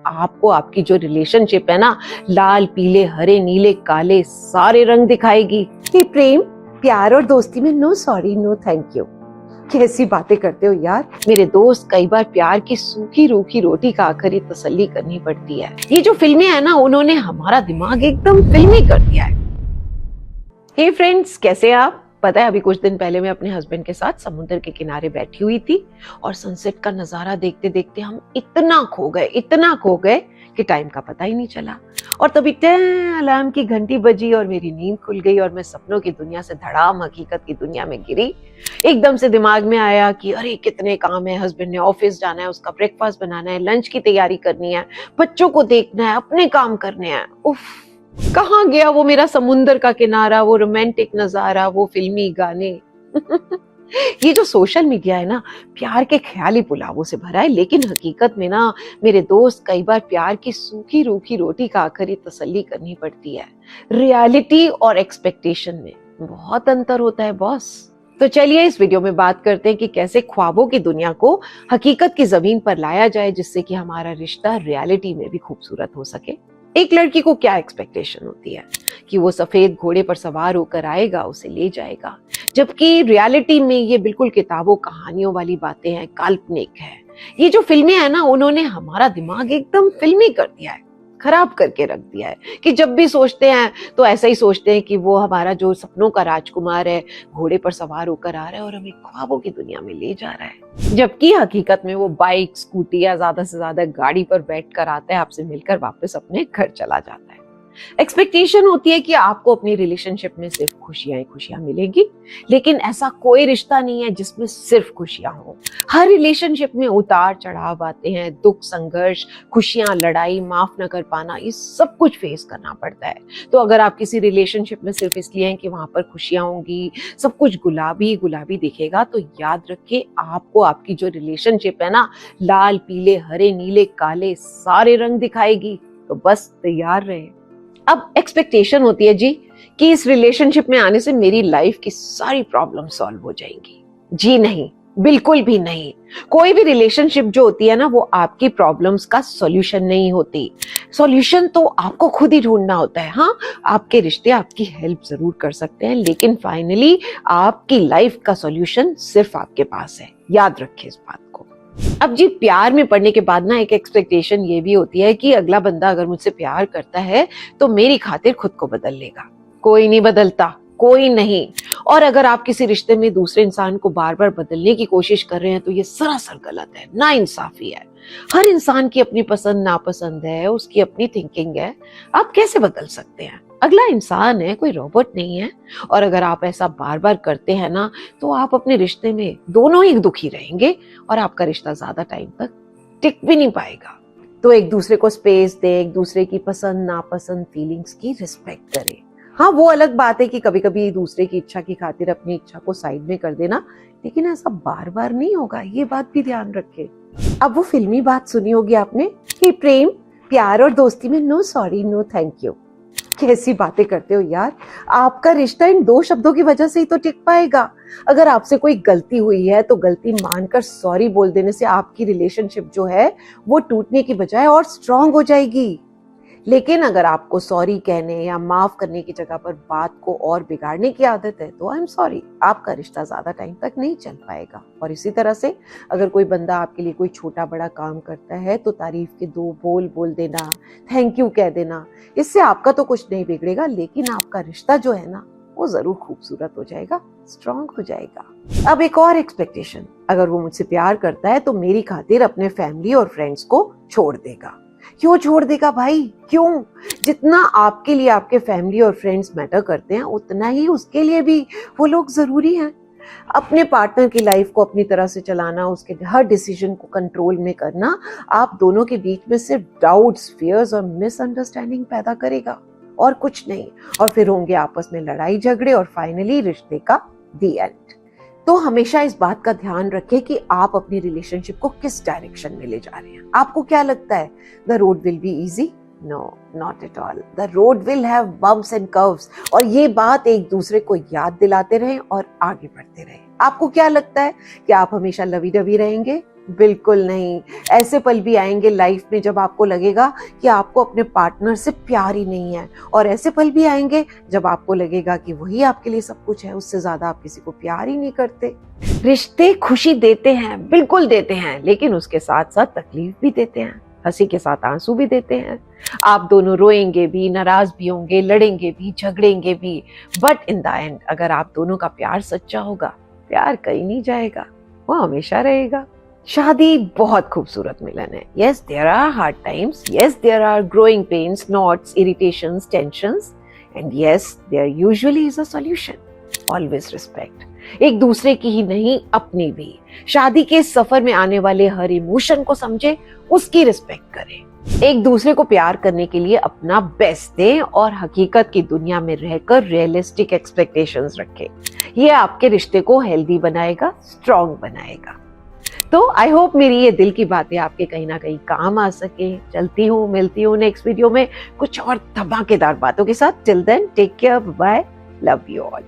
आपको आपकी जो रिलेशनशिप है ना, लाल पीले हरे नीले काले सारे रंग दिखाएगी। ये प्रेम प्यार और दोस्ती में no sorry no thank you. कैसी बातें करते हो यार। मेरे दोस्त, कई बार प्यार की सूखी रूखी रोटी खाकर ही तसल्ली करनी पड़ती है। ये जो फिल्में है ना, उन्होंने हमारा दिमाग एकदम फिल्मी कर दिया है। हे फ्रेंड्स, कैसे आप? पता है, अभी कुछ दिन पहले मैं अपने हस्बैंड के साथ समुद्र के किनारे बैठी हुई थी और सनसेट का नजारा देखते देखते हम इतना खो गए कि टाइम का पता ही नहीं चला। और तभी अलार्म की घंटी बजी और मेरी नींद खुल गई और मैं सपनों की दुनिया से धड़ाम हकीकत की दुनिया में गिरी। एकदम से दिमाग में आया कि अरे कितने काम है, हस्बैंड ने ऑफिस जाना है, उसका ब्रेकफास्ट बनाना है, लंच की तैयारी करनी है, बच्चों को देखना है, अपने काम करने हैं। उफ, कहाँ गया वो मेरा समुंदर का किनारा, वो रोमांटिक नजारा, वो फिल्मी गाने। ये जो सोशल मीडिया है ना, प्यार के ख्याली पुलावों से भरा है, लेकिन हकीकत में ना मेरे दोस्त, कई बार प्यार की सूखी रूखी रोटी खाकर ही तसल्ली करनी पड़ती है। रियलिटी और एक्सपेक्टेशन में बहुत अंतर होता है बॉस। तो चलिए इस वीडियो में बात करते हैं कि कैसे ख्वाबों की दुनिया को हकीकत की जमीन पर लाया जाए, जिससे कि हमारा रिश्ता रियलिटी में भी खूबसूरत हो सके। एक लड़की को क्या एक्सपेक्टेशन होती है कि वो सफेद घोड़े पर सवार होकर आएगा, उसे ले जाएगा, जबकि रियलिटी में ये बिल्कुल किताबों कहानियों वाली बातें हैं, काल्पनिक है। ये जो फिल्में हैं ना, उन्होंने हमारा दिमाग एकदम फिल्मी कर दिया है, खराब करके रख दिया है कि जब भी सोचते हैं तो ऐसा ही सोचते हैं कि वो हमारा जो सपनों का राजकुमार है, घोड़े पर सवार होकर आ रहा है और हमें ख्वाबों की दुनिया में ले जा रहा है, जबकि हकीकत में वो बाइक स्कूटी या ज्यादा से ज्यादा गाड़ी पर बैठ कर आता है, आपसे मिलकर वापस अपने घर चला जाता है। एक्सपेक्टेशन होती है कि आपको अपनी रिलेशनशिप में सिर्फ खुशियां ही खुशियां मिलेगी, लेकिन ऐसा कोई रिश्ता नहीं है जिसमें सिर्फ खुशियां हो। हर रिलेशनशिप में उतार चढ़ाव आते हैं, दुख संघर्ष, खुशियां, लड़ाई, माफ न कर पाना, ये सब कुछ फेस करना पड़ता है। तो अगर आप किसी रिलेशनशिप में सिर्फ इसलिए हैं कि वहां पर खुशियां होंगी, सब कुछ गुलाबी गुलाबी दिखेगा, तो याद रखिए आपको आपकी जो रिलेशनशिप है ना, लाल पीले हरे नीले काले सारे रंग दिखाएगी। तो बस तैयार रहे। अब एक्सपेक्टेशन होती है जी कि इस रिलेशनशिप में आने से मेरी लाइफ की सारी प्रॉब्लम सॉल्व हो जाएंगी। जी नहीं, बिल्कुल भी नहीं। कोई भी रिलेशनशिप जो होती है ना, वो आपकी प्रॉब्लम्स का सॉल्यूशन नहीं होती। सॉल्यूशन तो आपको खुद ही ढूंढना होता है। हाँ, आपके रिश्ते आपकी हेल्प जरूर कर सकते हैं, लेकिन फाइनली आपकी लाइफ का सॉल्यूशन सिर्फ आपके पास है। याद रखिए इस बात को। अब जी, प्यार में पड़ने के बाद ना एक एक्सपेक्टेशन ये भी होती है कि अगला बंदा अगर मुझसे प्यार करता है तो मेरी खातिर खुद को बदल लेगा। कोई नहीं बदलता, कोई नहीं। और अगर आप किसी रिश्ते में दूसरे इंसान को बार बार बदलने की कोशिश कर रहे हैं तो ये सरासर गलत है, नाइंसाफी है। हर इंसान की अपनी पसंद नापसंद है, उसकी अपनी थिंकिंग है। आप कैसे बदल सकते हैं? अगला इंसान है, कोई रोबोट नहीं है। और अगर आप ऐसा बार बार करते हैं ना, तो आप अपने रिश्ते में दोनों ही दुखी रहेंगे और आपका रिश्ता ज्यादा टाइम तक टिक भी नहीं पाएगा। तो एक दूसरे को स्पेस दें, एक दूसरे की पसंद नापसंद फीलिंग्स की रिस्पेक्ट करें। हाँ, वो अलग बात है कि कभी कभी दूसरे की इच्छा की खातिर अपनी इच्छा को साइड में कर देना, लेकिन ऐसा बार बार नहीं होगा, ये बात भी ध्यान रखें। अब वो फिल्मी बात सुनी होगी आपने कि प्रेम प्यार और दोस्ती में no sorry no thank you. कैसी बातें करते हो यार। आपका रिश्ता इन दो शब्दों की वजह से ही तो टिक पाएगा। अगर आपसे कोई गलती हुई है तो गलती मानकर सॉरी बोल देने से आपकी रिलेशनशिप जो है वो टूटने की बजाय और स्ट्रांग हो जाएगी। लेकिन अगर आपको सॉरी कहने या माफ करने की जगह पर बात को और बिगाड़ने की आदत है तो आई एम सॉरी, आपका रिश्ता ज्यादा टाइम तक नहीं चल पाएगा। और इसी तरह से अगर कोई बंदा आपके लिए कोई छोटा बड़ा काम करता है तो तारीफ के दो बोल बोल देना, थैंक यू कह देना, इससे आपका तो कुछ नहीं बिगड़ेगा, लेकिन आपका रिश्ता जो है ना, वो जरूर खूबसूरत हो जाएगा, स्ट्रांग हो जाएगा। अब एक और एक्सपेक्टेशन, अगर वो मुझसे प्यार करता है तो मेरी खातिर अपने फैमिली और फ्रेंड्स को छोड़ देगा। क्यों छोड़ देगा भाई, क्यों? जितना आपके लिए आपके फैमिली और फ्रेंड्स मैटर करते हैं, उतना ही उसके लिए भी वो लोग जरूरी हैं। अपने पार्टनर की लाइफ को अपनी तरह से चलाना, उसके हर डिसीजन को कंट्रोल में करना, आप दोनों के बीच में सिर्फ डाउट्स, फियर्स और मिसअंडरस्टैंडिंग पैदा करेगा और कुछ नहीं। और फिर होंगे आपस में लड़ाई झगड़े और फाइनली रिश्ते का दी एंड। तो हमेशा इस बात का ध्यान रखें कि आप अपनी रिलेशनशिप को किस डायरेक्शन में ले जा रहे हैं। आपको क्या लगता है the road will be easy? No, not at all. The road will have bumps and curves. और ये बात एक दूसरे को याद दिलाते रहें और आगे बढ़ते रहें। आपको क्या लगता है कि आप हमेशा लवी डवी रहेंगे? बिल्कुल नहीं। ऐसे पल भी आएंगे लाइफ में जब आपको लगेगा कि आपको अपने पार्टनर से प्यार ही नहीं है, और ऐसे पल भी आएंगे जब आपको लगेगा कि वही आपके लिए सब कुछ है, उससे ज्यादा आप किसी को प्यार ही नहीं करते। रिश्ते खुशी देते हैं, बिल्कुल देते हैं, लेकिन उसके साथ साथ तकलीफ भी देते हैं, हंसी के साथ आंसू भी देते हैं। आप दोनों रोएंगे भी, नाराज भी होंगे, लड़ेंगे भी, झगड़ेंगे भी, बट इन द एंड अगर आप दोनों का प्यार सच्चा होगा, प्यार कहीं नहीं जाएगा, वो हमेशा रहेगा। शादी बहुत खूबसूरत मिलन है। Yes there are hard times, yes there are growing pains, knots, irritations, tensions, and yes there usually is a solution. Always respect, एक दूसरे की ही नहीं अपनी भी। शादी के सफर में आने वाले हर इमोशन को समझे, उसकी रिस्पेक्ट करें। एक दूसरे को प्यार करने के लिए अपना बेस्ट दें और हकीकत की दुनिया में रहकर रियलिस्टिक एक्सपेक्टेशंस रखें। ये आपके रिश्ते को हेल्दी बनाएगा, स्ट्रॉन्ग बनाएगा। तो आई होप मेरी ये दिल की बातें आपके कहीं ना कहीं काम आ सके। चलती हूँ, मिलती हूँ नेक्स्ट वीडियो में कुछ और धमाकेदार बातों के साथ। Till then take care, bye, love you all.